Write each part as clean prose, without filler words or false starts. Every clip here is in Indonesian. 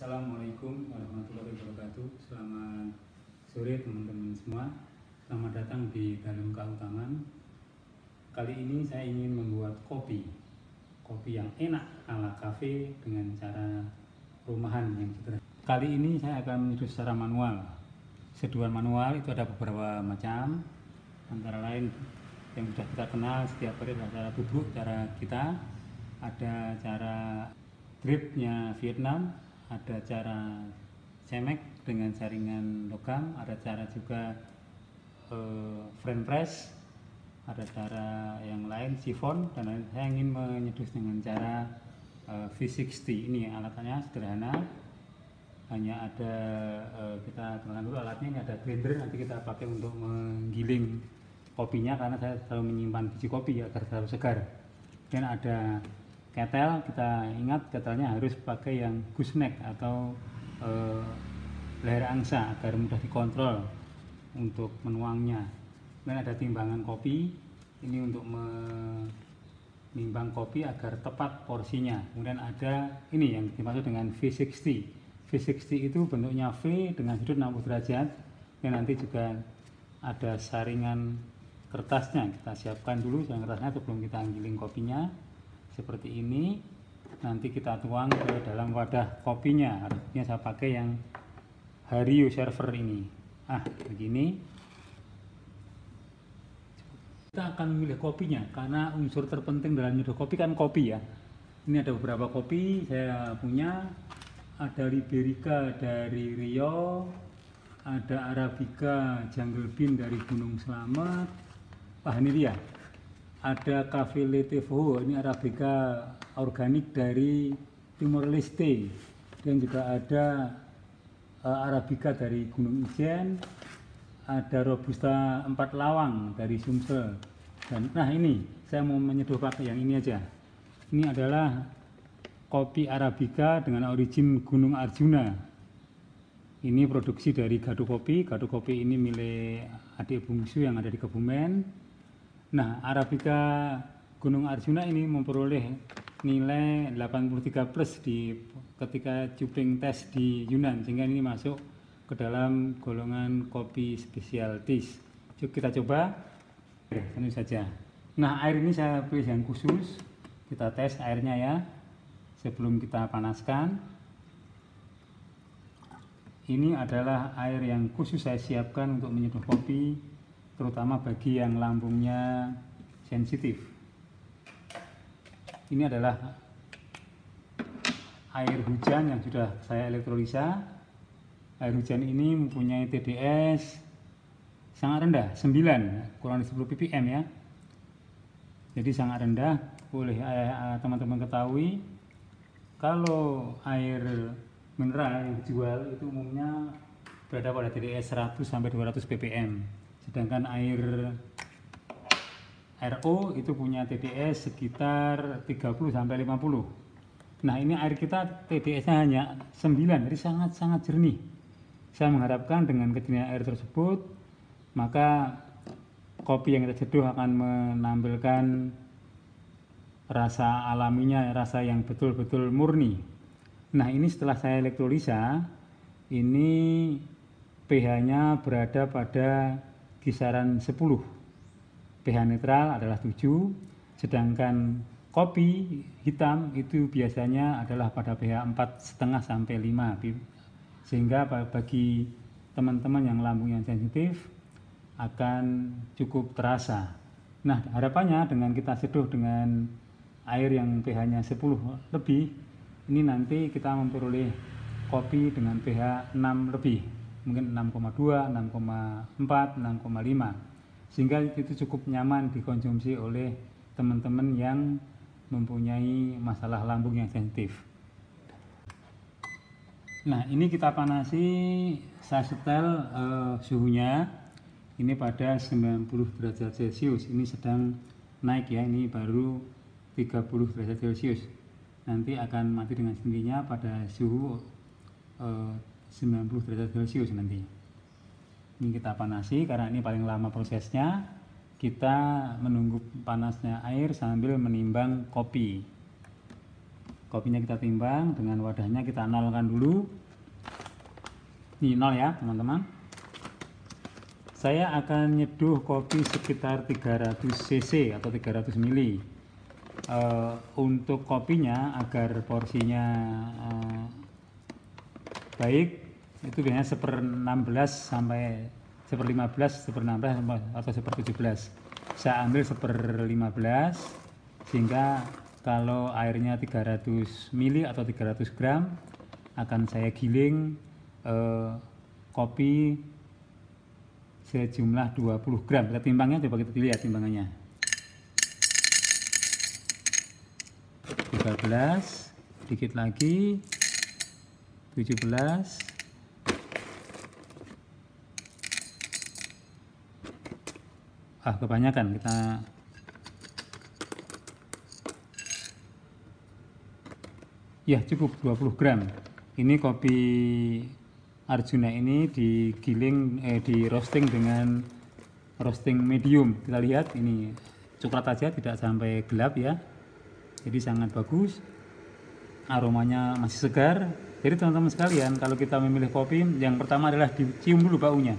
Assalamualaikum warahmatullahi wabarakatuh. Selamat sore teman-teman semua. Selamat datang di Dalem Kautaman. Kali ini saya ingin membuat kopi yang enak ala kafe dengan cara rumahan yang sederhana. Kali ini saya akan menyeduh secara manual. Seduhan manual itu ada beberapa macam, antara lain yang sudah kita kenal setiap hari adalah cara bubuk, cara kita, ada cara dripnya Vietnam, ada cara cemek dengan jaringan logam, ada cara juga French press, ada cara yang lain sifon, dan lain. Saya ingin menyeduh dengan cara V60. Ini alatnya sederhana, hanya ada kita kenalkan dulu alatnya. Ini ada blender, nanti kita pakai untuk menggiling kopinya karena saya selalu menyimpan biji kopi agar selalu segar. Dan ada ketel, kita ingat ketelnya harus pakai yang gooseneck atau leher angsa agar mudah dikontrol untuk menuangnya. Dan ada timbangan kopi, ini untuk menimbang kopi agar tepat porsinya. Kemudian ada ini yang dimaksud dengan V60. V60 itu bentuknya V dengan sudut 60 derajat, dan nanti juga ada saringan kertasnya. Kita siapkan dulu saringan kertasnya sebelum kita giling kopinya. Seperti ini, nanti kita tuang ke dalam wadah kopinya. Artinya saya pakai yang Hario server ini. Begini. Kita akan memilih kopinya karena unsur terpenting dalam nyeduh kopi kan kopi ya. Ini ada beberapa kopi saya punya. Ada Liberica dari Riau, ada Arabica Jungle Bean dari Gunung Slamet. Ini dia. Ada Cafe Letevo, ini Arabica organik dari Timor Leste, dan juga ada Arabica dari Gunung Ijen, ada Robusta 4 Lawang dari Sumsel. Dan ini saya mau menyeduh pakai yang ini aja. Ini adalah kopi Arabica dengan origin Gunung Arjuna. Ini produksi dari Gadu Kopi. Gadu Kopi ini milik adik bungsu yang ada di Kebumen. Arabica Gunung Arjuna ini memperoleh nilai 83+ ketika cuping tes di Yunan, sehingga ini masuk ke dalam golongan kopi spesialtis. Kita coba. Tentu saja. Air ini saya pilih yang khusus. Kita tes airnya ya sebelum kita panaskan. Ini adalah air yang khusus saya siapkan untuk menyeduh kopi, terutama bagi yang lambungnya sensitif. Ini adalah air hujan yang sudah saya elektrolisa. Air hujan ini mempunyai TDS sangat rendah, 9, kurang dari 10 ppm ya. Jadi sangat rendah. Boleh teman-teman ketahui, kalau air mineral yang dijual itu umumnya berada pada TDS 100 sampai 200 ppm. Sedangkan air RO itu punya TDS sekitar 30 sampai 50. Ini air kita TDS-nya hanya 9, jadi sangat-sangat jernih. Saya mengharapkan dengan kejernihan air tersebut, maka kopi yang kita seduh akan menampilkan rasa alaminya, rasa yang betul-betul murni. Ini setelah saya elektrolisa, ini pH-nya berada pada kisaran 10. pH netral adalah 7, sedangkan kopi hitam itu biasanya adalah pada pH 4,5 sampai 5. Sehingga bagi teman-teman yang lambungnya sensitif akan cukup terasa. Harapannya dengan kita seduh dengan air yang pH-nya 10 lebih, ini nanti kita memperoleh kopi dengan pH 6 lebih. Mungkin 6,2, 6,4, 6,5, sehingga itu cukup nyaman dikonsumsi oleh teman-teman yang mempunyai masalah lambung yang sensitif. Ini kita panasi, saya setel suhunya ini pada 90 derajat Celcius. Ini sedang naik ya, ini baru 30 derajat Celcius. Nanti akan mati dengan sendirinya pada suhu 90 derajat Celcius nanti. Ini kita panasi karena ini paling lama prosesnya. Kita menunggu panasnya air sambil menimbang kopi. Kopinya kita timbang, dengan wadahnya kita nolkan dulu. Ini 0 ya teman-teman. Saya akan nyeduh kopi sekitar 300 cc atau 300 ml. Untuk kopinya agar porsinya baik, itu biasanya 1/16 sampai 1/15, 1/16 atau 1/17. Saya ambil 1/15 sehingga kalau airnya 300 ml atau 300 gram akan saya giling kopi sejumlah 20 gram. Kita timbangnya, coba kita lihat timbangannya. 13, dikit lagi, 17, kebanyakan kita. Ya cukup 20 gram. Ini kopi Arjuna ini digiling, di roasting dengan roasting medium. Kita lihat ini coklat aja, tidak sampai gelap ya. Jadi sangat bagus. Aromanya masih segar. Jadi teman-teman sekalian, kalau kita memilih kopi, yang pertama adalah dicium dulu baunya.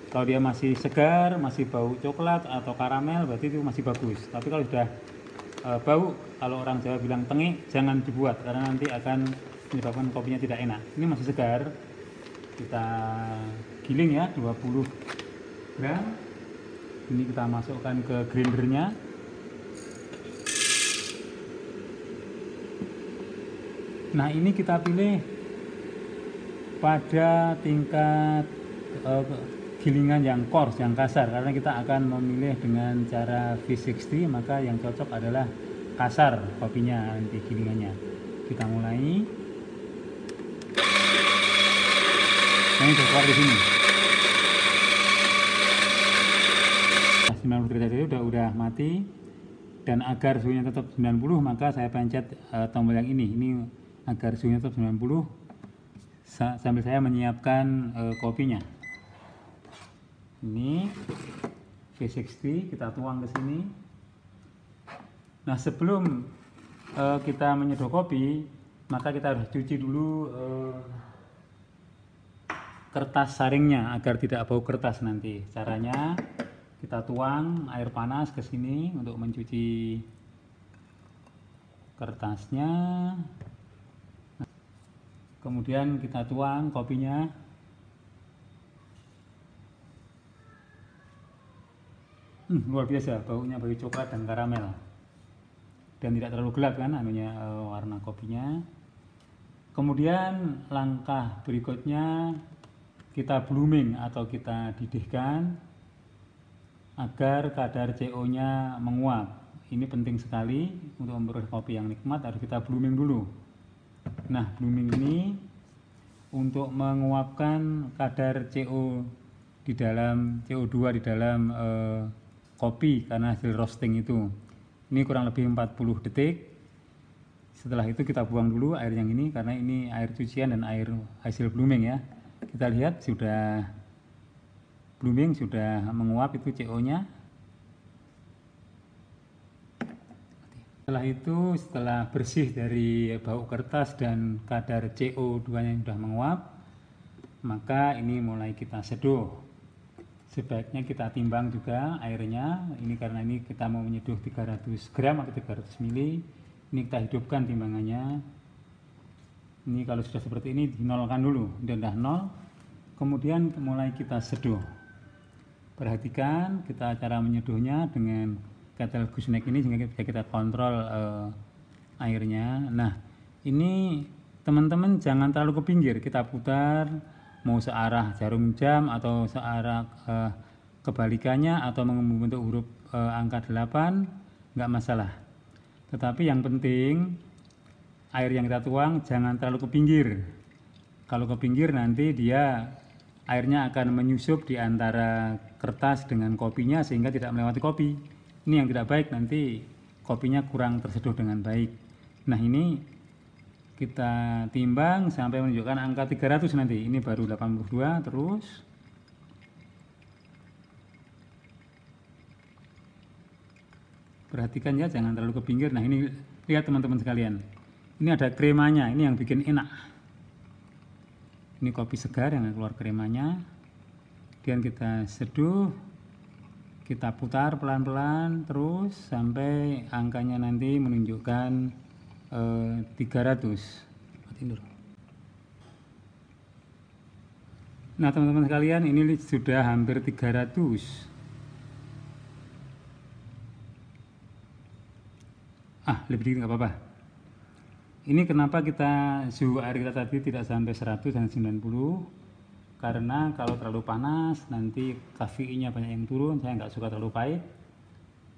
Kalau dia masih segar, masih bau coklat atau karamel, berarti itu masih bagus. Tapi kalau sudah bau, kalau orang Jawa bilang tengik, jangan dibuat karena nanti akan menyebabkan kopinya tidak enak. Ini masih segar. Kita giling ya 20 gram. Ini kita masukkan ke grindernya. Nah ini kita pilih pada tingkat gilingan yang coarse, yang kasar, karena kita akan memilih dengan cara V60, maka yang cocok adalah kasar kopinya nanti gilingannya. Kita mulai. Nah ini keluar di sini. 90 derajat itu udah mati, dan agar suhunya tetap 90 maka saya pencet tombol yang ini agar suhunya tetap 90 sambil saya menyiapkan kopinya. Ini V60 kita tuang ke sini. Nah sebelum kita menyeduh kopi, maka kita harus cuci dulu kertas saringnya agar tidak bau kertas nanti. Caranya kita tuang air panas ke sini untuk mencuci kertasnya. Kemudian kita tuang kopinya. Luar biasa baunya, bau coklat dan karamel. Dan tidak terlalu gelap kan warna kopinya. Kemudian langkah berikutnya kita blooming atau kita didihkan agar kadar CO-nya menguap. Ini penting sekali untuk memperoleh kopi yang nikmat, harus kita blooming dulu. Nah, blooming ini untuk menguapkan kadar CO di dalam CO2 di dalam kopi karena hasil roasting itu. Ini kurang lebih 40 detik. Setelah itu kita buang dulu air yang ini karena ini air cucian dan air hasil blooming ya. Kita lihat sudah blooming, sudah menguap itu CO-nya. Setelah itu, setelah bersih dari bau kertas dan kadar CO2-nya yang sudah menguap, maka ini mulai kita seduh. Sebaiknya kita timbang juga airnya. Ini karena ini kita mau menyeduh 300 gram atau 300 ml. Ini kita hidupkan timbangannya. Ini kalau sudah seperti ini dinolkan dulu, udah 0. Kemudian mulai kita seduh. Perhatikan kita cara menyeduhnya dengan kettle gooseneck ini sehingga bisa kita kontrol airnya. Nah ini teman-teman jangan terlalu ke pinggir, kita putar mau searah jarum jam atau searah kebalikannya atau membentuk huruf angka 8 nggak masalah. Tetapi yang penting air yang kita tuang jangan terlalu ke pinggir. Kalau ke pinggir nanti dia airnya akan menyusup di antara kertas dengan kopinya sehingga tidak melewati kopi. Ini yang tidak baik, nanti kopinya kurang terseduh dengan baik. Nah ini kita timbang sampai menunjukkan angka 300 nanti. Ini baru 82 terus. Perhatikan ya jangan terlalu ke pinggir. Nah ini lihat teman-teman sekalian. Ini ada kremanya, ini yang bikin enak. Ini kopi segar yang keluar kremanya. Kemudian kita seduh, kita putar pelan-pelan terus sampai angkanya nanti menunjukkan 300. Nah teman-teman sekalian, ini sudah hampir 300. Lebih dikit nggak apa-apa. Ini kenapa kita suhu air kita tadi tidak sampai 100 dan 90, karena kalau terlalu panas nanti kafeinnya banyak yang turun. Saya nggak suka terlalu pahit,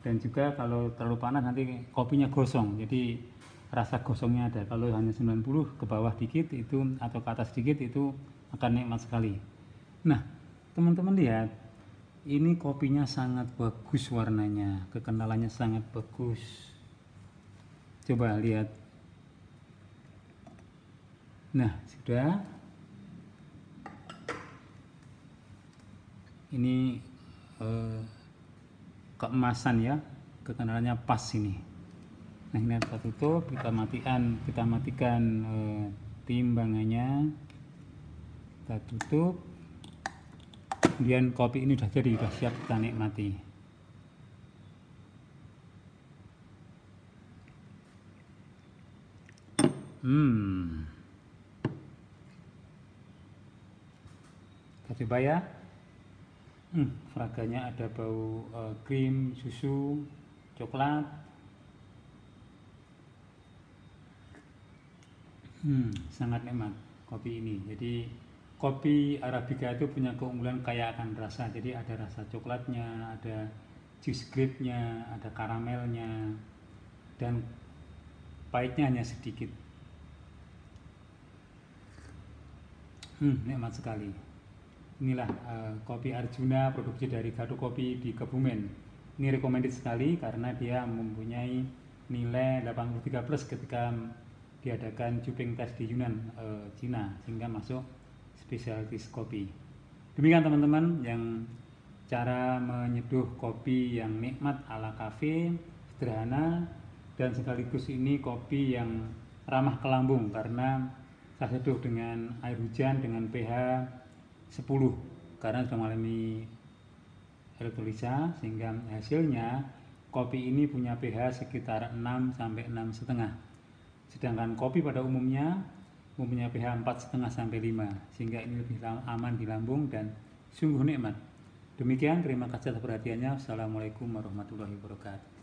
dan juga kalau terlalu panas nanti kopinya gosong, jadi rasa gosongnya ada. Kalau hanya 90 ke bawah dikit itu atau ke atas dikit itu akan nikmat sekali. Nah teman-teman lihat, ini kopinya sangat bagus, warnanya, kekenalannya sangat bagus. Coba lihat. Nah sudah. Ini keemasan ya, kekenalannya pas ini. Nah ini kita tutup, kita matikan timbangannya, kita tutup. Kemudian kopi ini sudah jadi, sudah siap kita nikmati. Kita coba ya. Fraganya ada bau krim, susu, coklat. Sangat nikmat kopi ini. Jadi kopi Arabica itu punya keunggulan kaya akan rasa. Jadi ada rasa coklatnya, ada juice grape-nya, ada karamelnya, dan pahitnya hanya sedikit. Nikmat sekali. Inilah kopi Arjuna, produksi dari Gato Kopi di Kebumen. Ini recommended sekali karena dia mempunyai nilai 83+ ketika diadakan Juping Test di Yunan, Cina, sehingga masuk spesialis kopi. Demikian teman-teman yang cara menyeduh kopi yang nikmat ala kafe, sederhana, dan sekaligus ini kopi yang ramah ke lambung karena saya seduh dengan air hujan dengan pH 10 karena sudah mengalami elektrolisa, sehingga hasilnya kopi ini punya pH sekitar 6 sampai 6,5. Sedangkan kopi pada umumnya mempunyai pH 4,5 sampai 5, sehingga ini lebih aman di lambung dan sungguh nikmat. Demikian, terima kasih atas perhatiannya. Assalamualaikum warahmatullahi wabarakatuh.